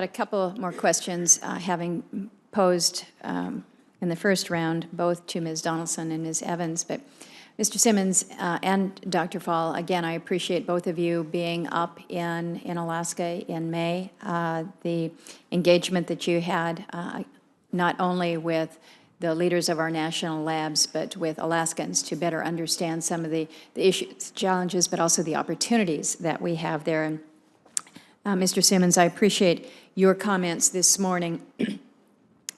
a couple more questions, having posed in the first round, both to Ms. Donaldson and Ms. Evans. But Mr. Simmons and Dr. Fall, again, I appreciate both of you being up in Alaska in May. The engagement that you had, not only with the leaders of our national labs, but with Alaskans to better understand some of the issues, challenges, but also the opportunities that we have there. And Mr. Simmons, I appreciate your comments this morning,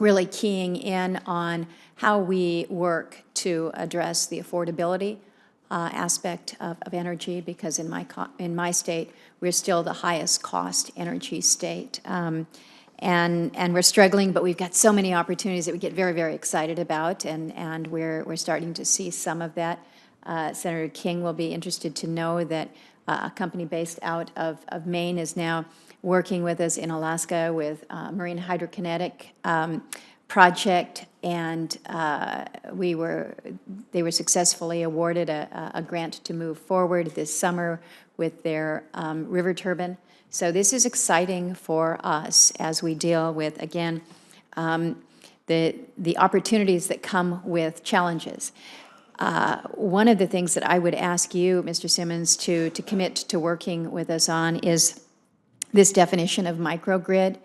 really keying in on how we work to address the affordability aspect of energy, because in my state, we're still the highest cost energy state. And we're struggling, but we've got so many opportunities that we get very, very excited about, and we're starting to see some of that. Senator King will be interested to know that a company based out of Maine is now working with us in Alaska with marine hydrokinetic project, and they were successfully awarded a grant to move forward this summer with their river turbine. So this is exciting for us as we deal with, again, the opportunities that come with challenges. One of the things that I would ask you, Mr. Simmons, to commit to working with us on is this definition of microgrid,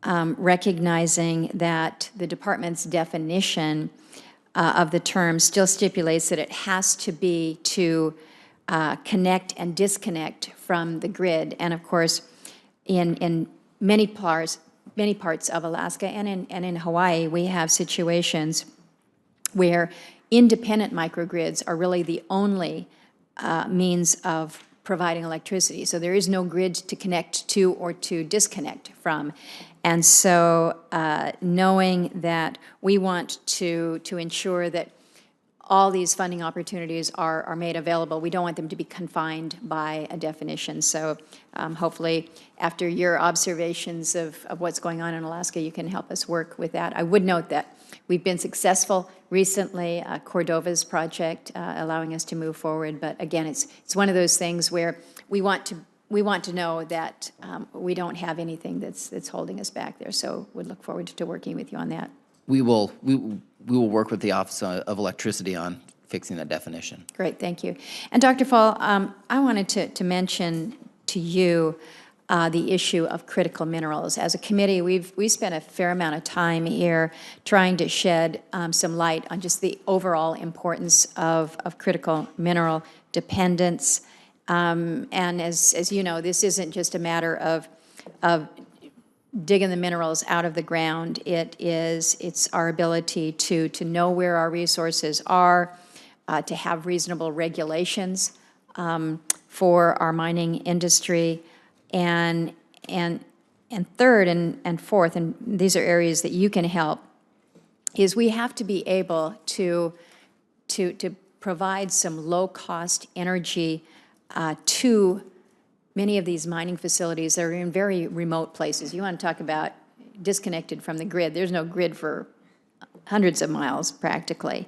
recognizing that the department's definition of the term still stipulates that it has to be to connect and disconnect from the grid. And of course, in many parts of Alaska and in Hawaii, we have situations where independent microgrids are really the only means of providing electricity. So there is no grid to connect to or to disconnect from. And so knowing that we want to ensure that all these funding opportunities are made available, we don't want them to be confined by a definition. So hopefully after your observations of what's going on in Alaska, you can help us work with that. I would note that we've been successful recently, Cordova's project, allowing us to move forward. But again, it's one of those things where we want to know that we don't have anything that's holding us back there. So we'd look forward to working with you on that. We will work with the Office of Electricity on fixing that definition. Great, thank you. And Dr. Fall, I wanted to mention to you the issue of critical minerals. As a committee, we spent a fair amount of time here trying to shed some light on just the overall importance of critical mineral dependence. And as you know, this isn't just a matter of digging the minerals out of the ground. It's our ability to know where our resources are, to have reasonable regulations for our mining industry, and third and fourth, and these are areas that you can help, is we have to be able to provide some low-cost energy to many of these mining facilities that are in very remote places. You want to talk about disconnected from the grid. There's no grid for hundreds of miles, practically.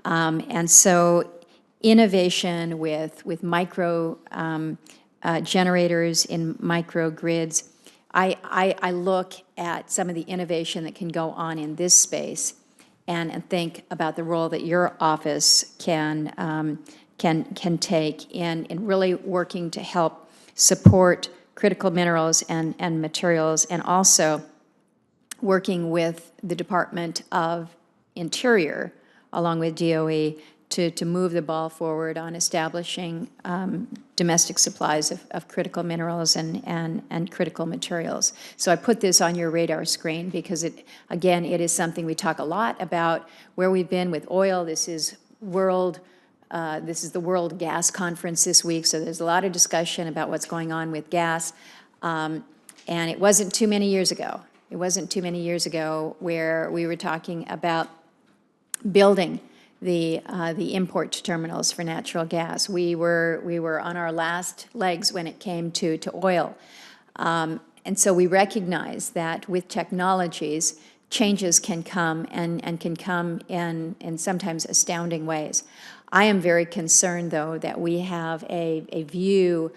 And so innovation with micro generators in microgrids, I look at some of the innovation that can go on in this space and think about the role that your office can take in really working to help support critical minerals and materials, and also working with the Department of Interior, along with DOE, to move the ball forward on establishing domestic supplies of critical minerals and critical materials. So I put this on your radar screen because, it is something we talk a lot about, where we've been with oil. This is the World Gas Conference this week, so there's a lot of discussion about what's going on with gas. And it wasn't too many years ago. It wasn't too many years ago where we were talking about building the import terminals for natural gas. We were on our last legs when it came to oil. And so we recognize that with technologies, changes can come and can come in sometimes astounding ways. I am very concerned, though, that we have a view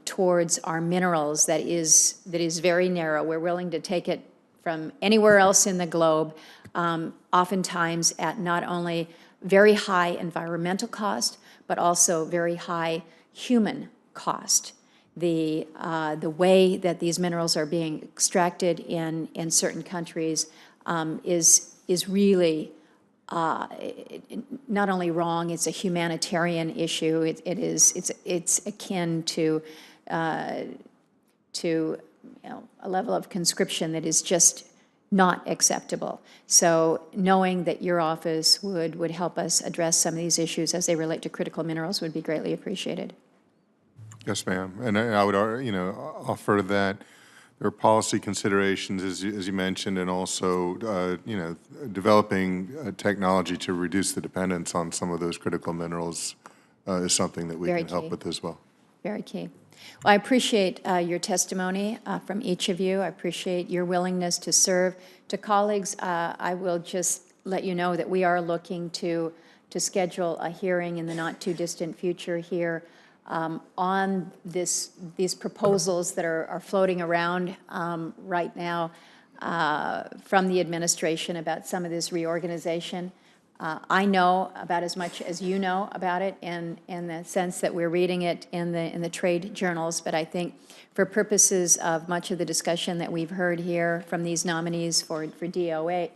towards our minerals that is very narrow. We're willing to take it from anywhere else in the globe, oftentimes at not only very high environmental cost, but also very high human cost. The way that these minerals are being extracted in certain countries is really not only wrong, it's a humanitarian issue. It's akin to a level of conscription that is just not acceptable. So knowing that your office would help us address some of these issues as they relate to critical minerals would be greatly appreciated. Yes, ma'am. And I would, offer that there are policy considerations, as you mentioned, and also, developing technology to reduce the dependence on some of those critical minerals is something that we Very can help key. with as well. Very key. Well, I appreciate your testimony from each of you. I appreciate your willingness to serve. To colleagues, I will just let you know that we are looking to schedule a hearing in the not-too-distant future here on these proposals that are floating around right now from the administration about some of this reorganization. I know about as much as you know about it in the sense that we're reading it in the trade journals, but I think for purposes of much of the discussion that we've heard here from these nominees for DOE,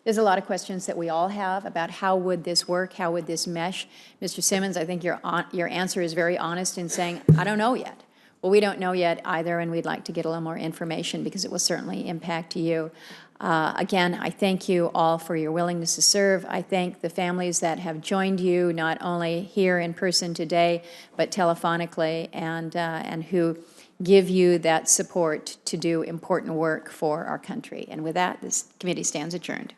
there's a lot of questions that we all have about how would this work, how would this mesh. Mr. Simmons, I think your answer is very honest in saying, I don't know yet. Well, we don't know yet either, and we'd like to get a little more information because it will certainly impact you. Again, I thank you all for your willingness to serve. I thank the families that have joined you, not only here in person today, but telephonically, and who give you that support to do important work for our country. And with that, this committee stands adjourned.